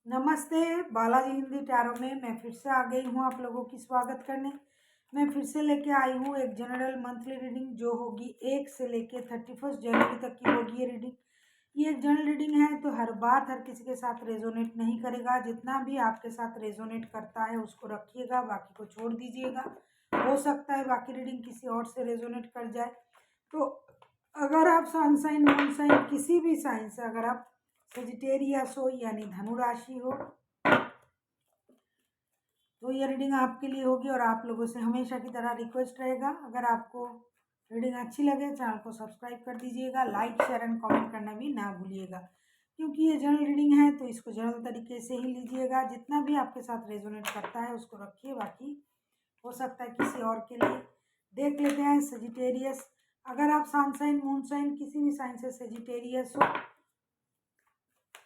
नमस्ते। बालाजी हिंदी टैरो में मैं फिर से आ गई हूँ आप लोगों की स्वागत करने। मैं फिर से लेके आई हूँ एक जनरल मंथली रीडिंग जो होगी 1 से लेके 31 जनवरी तक की होगी ये रीडिंग। ये एक जनरल रीडिंग है तो हर बात हर किसी के साथ रेजोनेट नहीं करेगा। जितना भी आपके साथ रेजोनेट करता है उसको रखिएगा, बाकी को छोड़ दीजिएगा। हो सकता है बाकी रीडिंग किसी और से रेजोनेट कर जाए। तो अगर आप सन साइन मून साइन किसी भी साइन से अगर आप सेजिटेरियस हो यानी धनु राशि हो तो ये रीडिंग आपके लिए होगी। और आप लोगों से हमेशा की तरह रिक्वेस्ट रहेगा, अगर आपको रीडिंग अच्छी लगे चैनल को सब्सक्राइब कर दीजिएगा, लाइक शेयर एंड कमेंट करना भी ना भूलिएगा। क्योंकि ये जनरल रीडिंग है तो इसको जनरल तरीके से ही लीजिएगा। जितना भी आपके साथ रेजोनेट करता है उसको रखिए, बाकी हो सकता है किसी और के लिए। देख लेते हैं सेजिटेरियस। अगर आप सन साइन मून साइन किसी भी साइन से सेजिटेरियस हो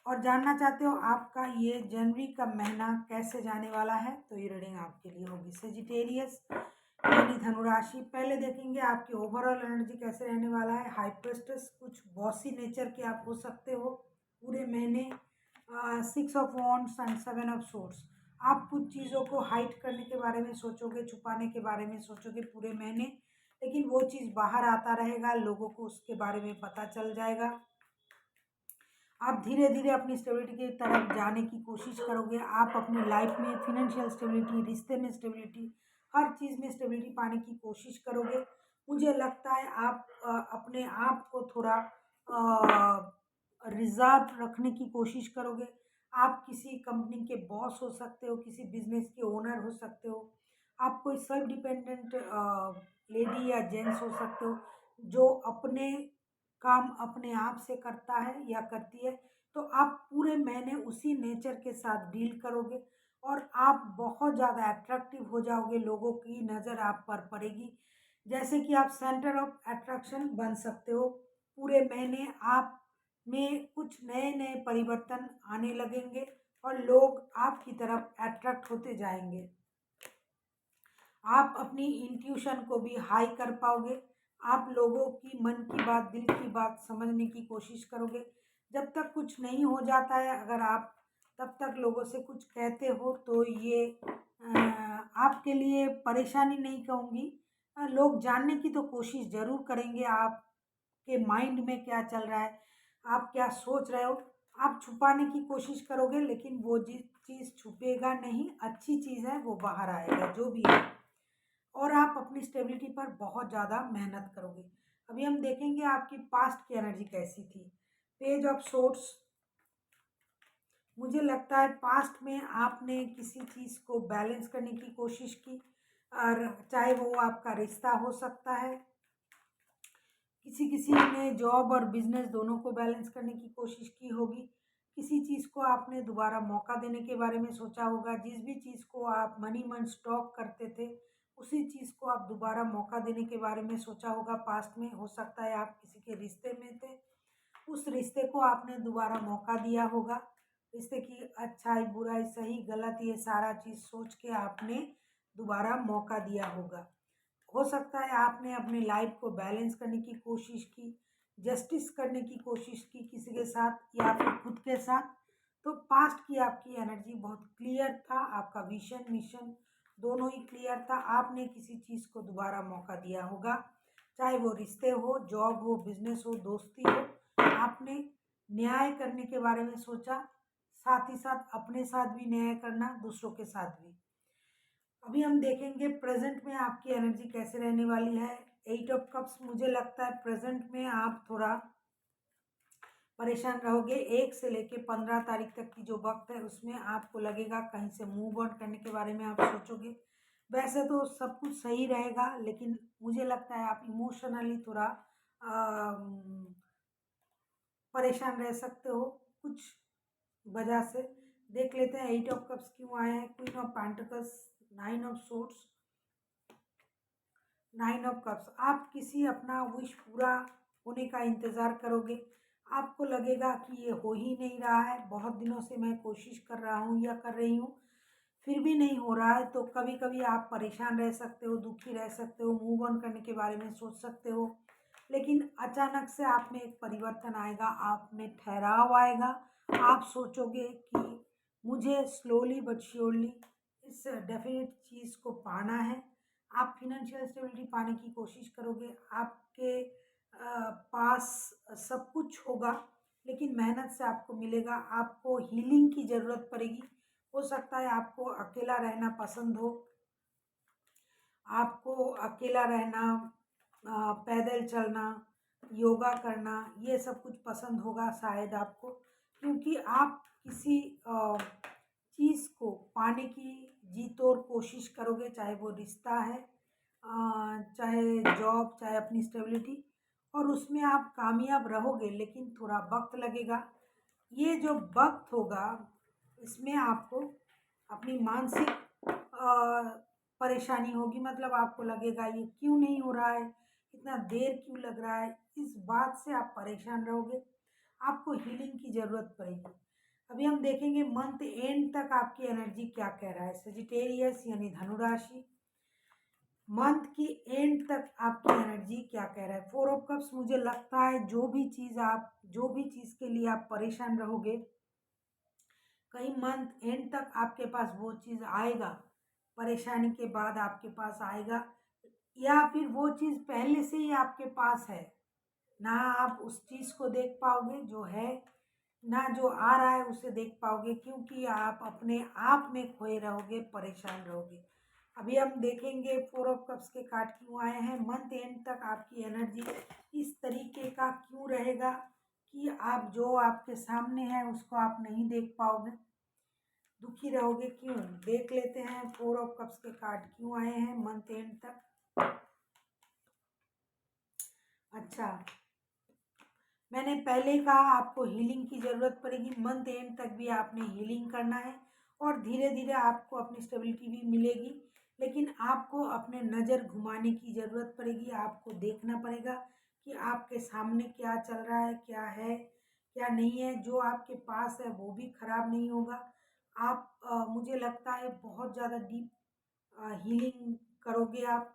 और जानना चाहते हो आपका ये जनवरी का महीना कैसे जाने वाला है तो ये रीडिंग आपके लिए होगी। सेजिटेरियस यानी धनुराशि, पहले देखेंगे आपकी ओवरऑल एनर्जी कैसे रहने वाला है। हाई प्रेस्टेस, कुछ बॉसी नेचर के आप हो सकते हो पूरे महीने। 6 of wands and 7 of swords, आप कुछ चीज़ों को हाइड करने के बारे में सोचोगे, छुपाने के बारे में सोचोगे पूरे महीने, लेकिन वो चीज़ बाहर आता रहेगा, लोगों को उसके बारे में पता चल जाएगा। आप धीरे धीरे अपनी स्टेबिलिटी की तरफ जाने की कोशिश करोगे। आप अपनी लाइफ में फिनेंशियल स्टेबिलिटी, रिश्ते में स्टेबिलिटी, हर चीज़ में स्टेबिलिटी पाने की कोशिश करोगे। मुझे लगता है आप अपने आप को थोड़ा रिजर्व रखने की कोशिश करोगे। आप किसी कंपनी के बॉस हो सकते हो, किसी बिजनेस के ओनर हो सकते हो, आप कोई सेल्फ डिपेंडेंट लेडी या जेंट्स हो सकते हो जो अपने काम अपने आप से करता है या करती है। तो आप पूरे महीने उसी नेचर के साथ डील करोगे और आप बहुत ज़्यादा अट्रैक्टिव हो जाओगे, लोगों की नज़र आप पर पड़ेगी, जैसे कि आप सेंटर ऑफ अट्रैक्शन बन सकते हो। पूरे महीने आप में कुछ नए नए परिवर्तन आने लगेंगे और लोग आपकी तरफ अट्रैक्ट होते जाएंगे। आप अपनी इंट्यूशन को भी हाई कर पाओगे। आप लोगों की मन की बात, दिल की बात समझने की कोशिश करोगे। जब तक कुछ नहीं हो जाता है, अगर आप तब तक लोगों से कुछ कहते हो तो ये आपके लिए परेशानी नहीं कहूँगी, लोग जानने की तो कोशिश ज़रूर करेंगे आपके माइंड में क्या चल रहा है, आप क्या सोच रहे हो। आप छुपाने की कोशिश करोगे लेकिन वो चीज़ छुपेगा नहीं, अच्छी चीज़ है वो बाहर आएगा जो भी है। और आप अपनी स्टेबिलिटी पर बहुत ज़्यादा मेहनत करोगे। अभी हम देखेंगे आपकी पास्ट की एनर्जी कैसी थी। पेज ऑफ सोर्ड्स, मुझे लगता है पास्ट में आपने किसी चीज़ को बैलेंस करने की कोशिश की, और चाहे वो आपका रिश्ता हो सकता है, किसी किसी ने जॉब और बिजनेस दोनों को बैलेंस करने की कोशिश की होगी। किसी चीज़ को आपने दोबारा मौका देने के बारे में सोचा होगा। जिस भी चीज़ को आप मनी मन स्टॉक करते थे उसी चीज़ को आप दोबारा मौका देने के बारे में सोचा होगा पास्ट में। हो सकता है आप किसी के रिश्ते में थे, उस रिश्ते को आपने दोबारा मौका दिया होगा। रिश्ते की अच्छाई बुराई सही गलत ये सारा चीज़ सोच के आपने दोबारा मौका दिया होगा। हो सकता है आपने अपनी लाइफ को बैलेंस करने की कोशिश की, जस्टिस करने की कोशिश की किसी के साथ या फिर खुद के साथ। तो पास्ट की आपकी एनर्जी बहुत क्लियर था, आपका विजन मिशन दोनों ही क्लियर था। आपने किसी चीज़ को दोबारा मौका दिया होगा, चाहे वो रिश्ते हो, जॉब हो, बिजनेस हो, दोस्ती हो। आपने न्याय करने के बारे में सोचा, साथ ही साथ अपने साथ भी न्याय करना, दूसरों के साथ भी। अभी हम देखेंगे प्रेजेंट में आपकी एनर्जी कैसे रहने वाली है। 8 ऑफ कप्स, मुझे लगता है प्रेजेंट में आप थोड़ा परेशान रहोगे। 1 से लेके 15 तारीख तक की जो वक्त है उसमें आपको लगेगा कहीं से मूव ऑन करने के बारे में आप सोचोगे। वैसे तो सब कुछ सही रहेगा लेकिन मुझे लगता है आप इमोशनली थोड़ा परेशान रह सकते हो कुछ वजह से। देख लेते हैं 8 ऑफ कप्स क्यों आया है। Queen of pentacles, 9 of swords, 9 of cups, आप किसी अपना विश पूरा होने का इंतज़ार करोगे। आपको लगेगा कि ये हो ही नहीं रहा है, बहुत दिनों से मैं कोशिश कर रहा हूँ या कर रही हूँ फिर भी नहीं हो रहा है। तो कभी कभी आप परेशान रह सकते हो, दुखी रह सकते हो, मूव ऑन करने के बारे में सोच सकते हो, लेकिन अचानक से आप में एक परिवर्तन आएगा, आप में ठहराव आएगा। आप सोचोगे कि मुझे स्लोली बट श्योरली इस डेफिनेट चीज़ को पाना है। आप फिनेंशियल स्टेबिलिटी पाने की कोशिश करोगे, आपके पास सब कुछ होगा, लेकिन मेहनत से आपको मिलेगा। आपको हीलिंग की ज़रूरत पड़ेगी। हो सकता है आपको अकेला रहना पसंद हो, आपको अकेला रहना, पैदल चलना, योगा करना, ये सब कुछ पसंद होगा शायद आपको, क्योंकि आप किसी चीज़ को पाने की जी तोड़ कोशिश करोगे, चाहे वो रिश्ता है, चाहे जॉब, चाहे अपनी स्टेबिलिटी, और उसमें आप कामयाब रहोगे, लेकिन थोड़ा वक्त लगेगा। ये जो वक्त होगा, इसमें आपको अपनी मानसिक परेशानी होगी, मतलब आपको लगेगा ये क्यों नहीं हो रहा है, इतना देर क्यों लग रहा है, इस बात से आप परेशान रहोगे। आपको हीलिंग की ज़रूरत पड़ेगी। अभी हम देखेंगे मंथ एंड तक आपकी एनर्जी क्या कह रहा है। सजिटेरियस यानी धनु राशि, मंथ की एंड तक आपकी एनर्जी क्या कह रहा है। 4 ऑफ कप्स, मुझे लगता है जो भी चीज़ के लिए आप परेशान रहोगे, कहीं मंथ एंड तक आपके पास वो चीज़ आएगा, परेशानी के बाद आपके पास आएगा, या फिर वो चीज़ पहले से ही आपके पास है। ना आप उस चीज़ को देख पाओगे जो है, ना जो आ रहा है उसे देख पाओगे, क्योंकि आप अपने आप में खोए रहोगे, परेशान रहोगे। अभी हम देखेंगे 4 ऑफ कप्स के कार्ड क्यों आए हैं। मंथ एंड तक आपकी एनर्जी इस तरीके का क्यों रहेगा कि आप जो आपके सामने है उसको आप नहीं देख पाओगे, दुखी रहोगे, क्यों? देख लेते हैं 4 ऑफ कप्स के कार्ड क्यों आए हैं मंथ एंड तक। अच्छा, मैंने पहले ही कहा आपको हीलिंग की ज़रूरत पड़ेगी। मंथ एंड तक भी आपने हीलिंग करना है, और धीरे धीरे आपको अपनी स्टेबिलिटी भी मिलेगी, लेकिन आपको अपने नज़र घुमाने की ज़रूरत पड़ेगी। आपको देखना पड़ेगा कि आपके सामने क्या चल रहा है, क्या है, क्या नहीं है। जो आपके पास है वो भी खराब नहीं होगा। आप मुझे लगता है बहुत ज़्यादा डीप हीलिंग करोगे, आप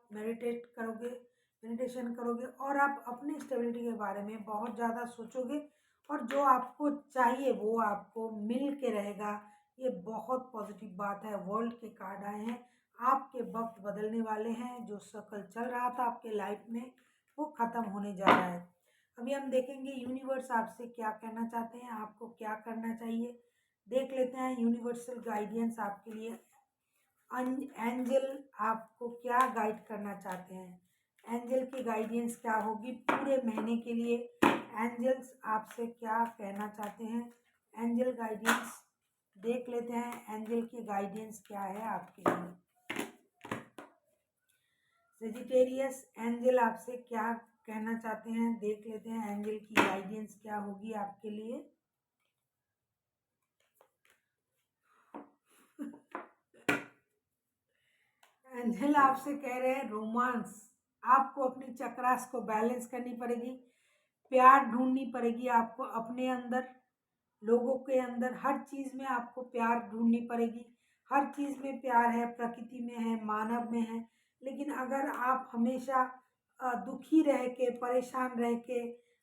मेडिटेशन करोगे, और आप अपनी स्टेबिलिटी के बारे में बहुत ज़्यादा सोचोगे, और जो आपको चाहिए वो आपको मिल के रहेगा। ये बहुत पॉजिटिव बात है। वर्ल्ड के कार्ड आए हैं, आपके वक्त बदलने वाले हैं। जो सर्कल चल रहा था आपके लाइफ में वो ख़त्म होने जा रहा है। अभी हम देखेंगे यूनिवर्स आपसे क्या कहना चाहते हैं, आपको क्या करना चाहिए। देख लेते हैं यूनिवर्सल गाइडेंस आपके लिए। एंजल आपको क्या गाइड करना चाहते हैं, एंजल की गाइडेंस क्या होगी पूरे महीने के लिए। एंजल्स आपसे क्या कहना चाहते हैं, एंजल गाइडेंस देख लेते हैं। एंजल की गाइडेंस क्या है आपके लिए। सेजिटेरियस, एंजल आपसे क्या कहना चाहते हैं, देख लेते हैं एंजल की गाइडेंस क्या होगी आपके लिए। एंजल आपसे कह रहे हैं रोमांस, आपको अपनी चक्रास को बैलेंस करनी पड़ेगी, प्यार ढूंढनी पड़ेगी आपको अपने अंदर, लोगों के अंदर, हर चीज़ में आपको प्यार ढूंढनी पड़ेगी। हर चीज़ में प्यार है, प्रकृति में है, मानव में है, लेकिन अगर आप हमेशा दुखी रह के, परेशान रह के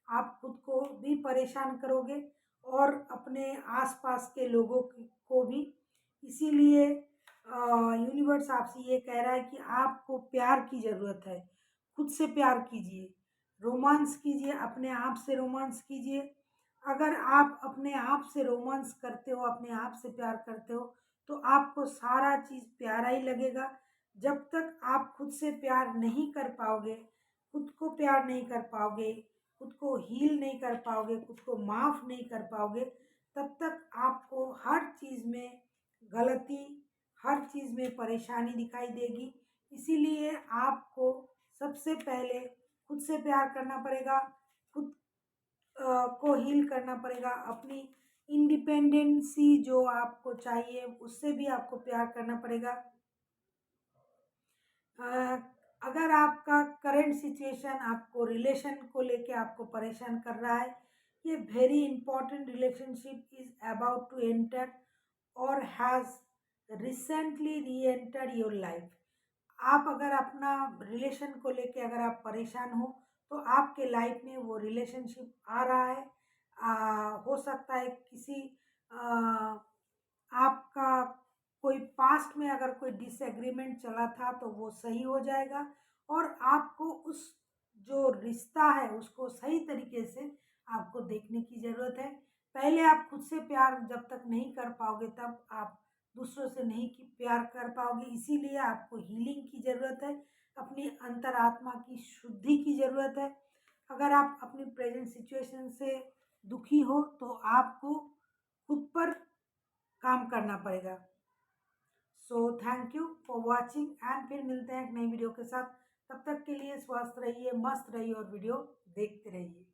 आप खुद को भी परेशान करोगे और अपने आसपास के लोगों को भी। इसीलिए यूनिवर्स आपसे ये कह रहा है कि आपको प्यार की ज़रूरत है। खुद से प्यार कीजिए, रोमांस कीजिए, अपने आप से रोमांस कीजिए। अगर आप अपने आप से रोमांस करते हो, अपने आप से प्यार करते हो, तो आपको सारा चीज़ प्यारा ही लगेगा। जब तक आप खुद से प्यार नहीं कर पाओगे, खुद को प्यार नहीं कर पाओगे, खुद को हील नहीं कर पाओगे, खुद को माफ़ नहीं कर पाओगे, तब तक आपको हर चीज़ में गलती, हर चीज़ में परेशानी दिखाई देगी। इसीलिए आपको सबसे पहले खुद से प्यार करना पड़ेगा, खुद को हील करना पड़ेगा। अपनी इंडिपेंडेंसी जो आपको चाहिए उससे भी आपको प्यार करना पड़ेगा। अ, अगर आपका करंट सिचुएशन आपको रिलेशन को लेके आपको परेशान कर रहा है, ये very important relationship is about to enter और has recently reenter your life. आप अगर अपना रिलेशन को लेके अगर आप परेशान हो, तो आपके लाइफ में वो रिलेशनशिप आ रहा है। हो सकता है किसी आपका पास्ट में अगर कोई डिसएग्रीमेंट चला था तो वो सही हो जाएगा, और आपको उस जो रिश्ता है उसको सही तरीके से आपको देखने की ज़रूरत है। पहले आप खुद से प्यार जब तक नहीं कर पाओगे तब आप दूसरों से नहीं कि प्यार कर पाओगे, इसीलिए आपको हीलिंग की ज़रूरत है, अपनी अंतरात्मा की शुद्धि की ज़रूरत है। अगर आप अपनी प्रेजेंट सिचुएशन से दुखी हो तो आपको खुद पर काम करना पड़ेगा। So thank you for watching, and फिर मिलते हैं एक नई वीडियो के साथ। तब तक के लिए स्वस्थ रहिए, मस्त रहिए और वीडियो देखते रहिए।